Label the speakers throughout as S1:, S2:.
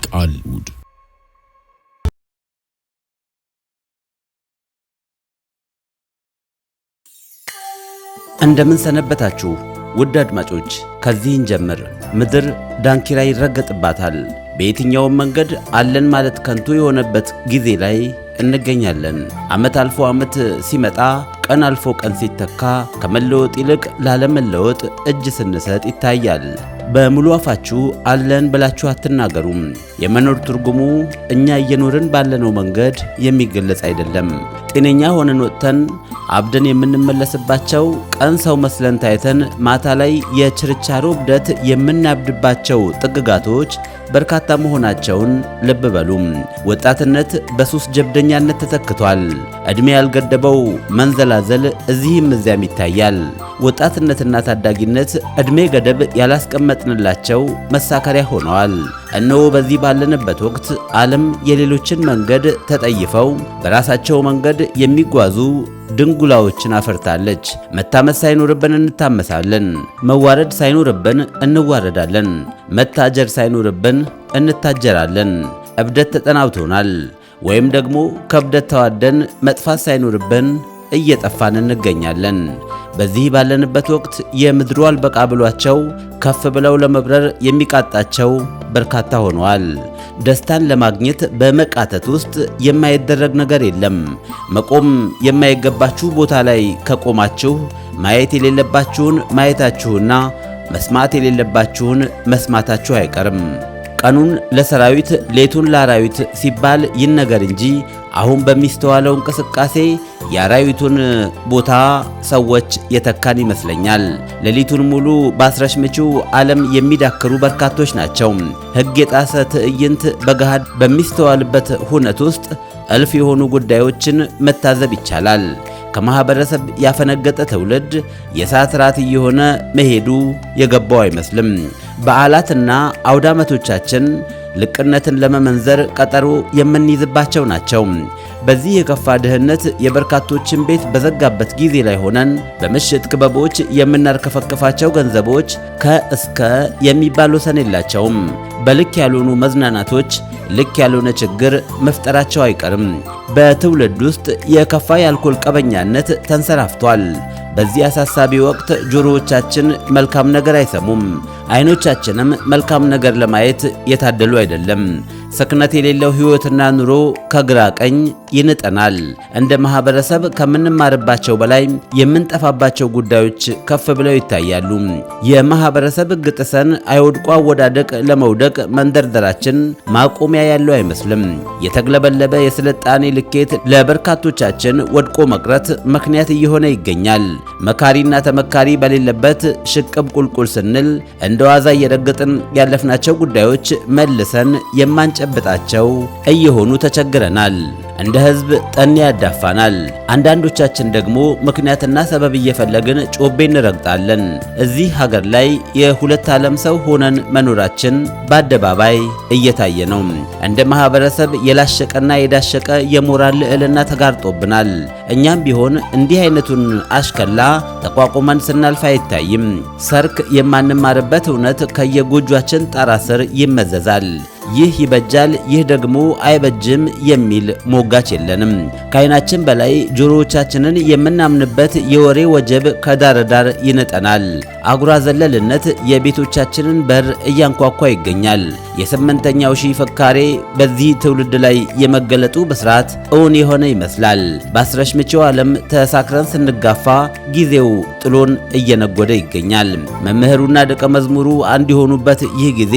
S1: ቃልውድ
S2: እንደምን ሰነበታችሁ ውድ አድማጮች። ከዚህን ጀምር ምድር ዳንኪራ ይረገጥባታል። በየትኛውም መንገድ አለን ማለት ከንቱ የሆነበት ጊዜ ላይ እንገኛለን። ዓመት አልፎ ዓመት ሲመጣ ቀን አልፎ ቀን ሲተካ ከመለወጥ ይልቅ ላለመለወጥ እጅ ስንሰጥ ይታያል። በሙሉ አፋችሁ አለን ብላችሁ አትናገሩም። የመኖር ትርጉሙ እኛ እየኖርን ባለነው መንገድ የሚገለጽ አይደለም። ጤነኛ ሆነን ወጥተን አብደን የምንመለስባቸው፣ ቀን ሰው መስለን ታይተን ማታ ላይ የችርቻሮ እብደት የምናብድባቸው ጥግጋቶች በርካታ መሆናቸውን ልብ በሉም። ወጣትነት በሱስ ጀብደኛነት ተተክቷል። ዕድሜ ያልገደበው መንዘላዘል እዚህም እዚያም ይታያል። ወጣትነትና ታዳጊነት ዕድሜ ገደብ ያላስቀመጥንላቸው መሳከሪያ ሆነዋል። እነሆ በዚህ ባለንበት ወቅት ዓለም የሌሎችን መንገድ ተጠይፈው በራሳቸው መንገድ የሚጓዙ ድንጉላዎችን አፈርታለች። መታመስ ሳይኖርብን እንታመሳለን። መዋረድ ሳይኖርብን እንዋረዳለን። መታጀር ሳይኖርብን እንታጀራለን። እብደት ተጠናውቶናል። ወይም ደግሞ ከእብደት ተዋደን መጥፋት ሳይኖርብን እየጠፋን እንገኛለን። በዚህ ባለንበት ወቅት የምድሩ አልበቃ ብሏቸው ከፍ ብለው ለመብረር የሚቃጣቸው በርካታ ሆነዋል። ደስታን ለማግኘት በመቃተት ውስጥ የማይደረግ ነገር የለም። መቆም የማይገባችሁ ቦታ ላይ ከቆማችሁ ማየት የሌለባችሁን ማየታችሁና መስማት የሌለባችሁን መስማታችሁ አይቀርም። ቀኑን ለሰራዊት ሌቱን ለአራዊት ሲባል ይነገር እንጂ አሁን በሚስተዋለው እንቅስቃሴ የአራዊቱን ቦታ ሰዎች የተካን ይመስለኛል። ሌሊቱን ሙሉ በአስረሽ ምቹው ዓለም የሚዳክሩ በርካቶች ናቸው። ሕግ የጣሰ ትዕይንት በገሃድ በሚስተዋልበት ሁነት ውስጥ እልፍ የሆኑ ጉዳዮችን መታዘብ ይቻላል። ከማህበረሰብ ያፈነገጠ ትውልድ የሰዓት ራት እየሆነ መሄዱ የገባው አይመስልም። በዓላትና አውዳመቶቻችን ልቅነትን ለመመንዘር ቀጠሮ የምንይዝባቸው ናቸው። በዚህ የከፋ ድህነት የበርካቶችን ቤት በዘጋበት ጊዜ ላይ ሆነን በምሽት ክበቦች የምናርከፈክፋቸው ገንዘቦች ከእስከ የሚባል ወሰን የላቸውም። በልክ ያልሆኑ መዝናናቶች ልክ ያልሆነ ችግር መፍጠራቸው አይቀርም። በትውልድ ውስጥ የከፋ የአልኮል ቀበኛነት ተንሰራፍቷል። በዚህ አሳሳቢ ወቅት ጆሮዎቻችን መልካም ነገር አይሰሙም፣ አይኖቻችንም መልካም ነገር ለማየት የታደሉ አይደለም። ሰክነት የሌለው ሕይወትና ኑሮ ከግራ ቀኝ ይንጠናል። እንደ ማህበረሰብ ከምንማርባቸው በላይ የምንጠፋባቸው ጉዳዮች ከፍ ብለው ይታያሉ። የማህበረሰብ ሕግ ጥሰን አይወድቁ አወዳደቅ ለመውደቅ መንደርደራችን ማቆሚያ ያለው አይመስልም። የተግለበለበ የስልጣኔ ልኬት ለበርካቶቻችን ወድቆ መቅረት ምክንያት እየሆነ ይገኛል። መካሪና ተመካሪ በሌለበት ሽቅብ ቁልቁል ስንል እንደ ዋዛ እየረገጥን ያለፍናቸው ጉዳዮች መልሰን የማንጨብጣቸው እየሆኑ ተቸግረናል። እንደ ሕዝብ ጠኔ ያዳፋናል። አንዳንዶቻችን ደግሞ ምክንያትና ሰበብ እየፈለግን ጮቤ እንረግጣለን። እዚህ ሀገር ላይ የሁለት ዓለም ሰው ሆነን መኖራችን በአደባባይ እየታየ ነው። እንደ ማህበረሰብ የላሸቀና የዳሸቀ የሞራል ልዕልና ተጋርጦብናል። እኛም ቢሆን እንዲህ አይነቱን አሽከላ ተቋቁመን ስናልፍ አይታይም። ሰርክ የማንማርበት እውነት ከየጎጇችን ጣራ ስር ይመዘዛል። ይህ ይበጃል፣ ይህ ደግሞ አይበጅም የሚል ሞጋች የለንም። ከዓይናችን በላይ ጆሮዎቻችንን የምናምንበት የወሬ ወጀብ ከዳር ዳር ይነጠናል። አጉራ ዘለልነት የቤቶቻችንን በር እያንኳኳ ይገኛል። የስምንተኛው ሺህ ፍካሬ በዚህ ትውልድ ላይ የመገለጡ በስርዓት እውን የሆነ ይመስላል። በአስረሽ ምቹው ዓለም ተሳክረን ስንጋፋ ጊዜው ጥሎን እየነጎደ ይገኛል። መምህሩና ደቀ መዝሙሩ አንድ የሆኑበት ይህ ጊዜ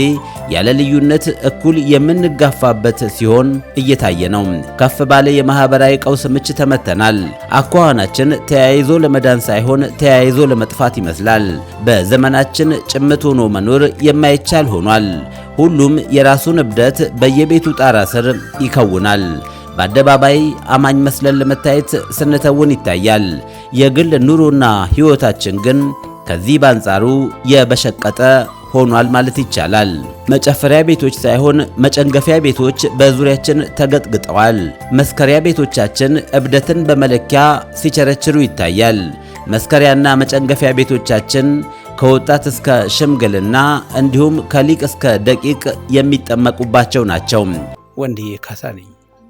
S2: ያለ ልዩነት እኩል የምንጋፋበት ሲሆን እየታየ ነው። ከፍ ባለ የማህበራዊ ቀውስ ምች ተመተናል። አኳኋናችን ተያይዞ ለመዳን ሳይሆን ተያይዞ ለመጥፋት ይመስላል። በዘመናችን ጭምት ሆኖ መኖር የማይቻል ሆኗል። ሁሉም የራሱን እብደት በየቤቱ ጣራ ስር ይከውናል። በአደባባይ አማኝ መስለን ለመታየት ስንተውን ይታያል። የግል ኑሮና ሕይወታችን ግን ከዚህ በአንጻሩ የበሸቀጠ ሆኗል ማለት ይቻላል። መጨፈሪያ ቤቶች ሳይሆን መጨንገፊያ ቤቶች በዙሪያችን ተገጥግጠዋል። መስከሪያ ቤቶቻችን እብደትን በመለኪያ ሲቸረችሩ ይታያል። መስከሪያና መጨንገፊያ ቤቶቻችን ከወጣት እስከ ሽምግልና እንዲሁም ከሊቅ እስከ ደቂቅ የሚጠመቁባቸው ናቸው።
S1: ወንድዬ ካሳ ነኝ።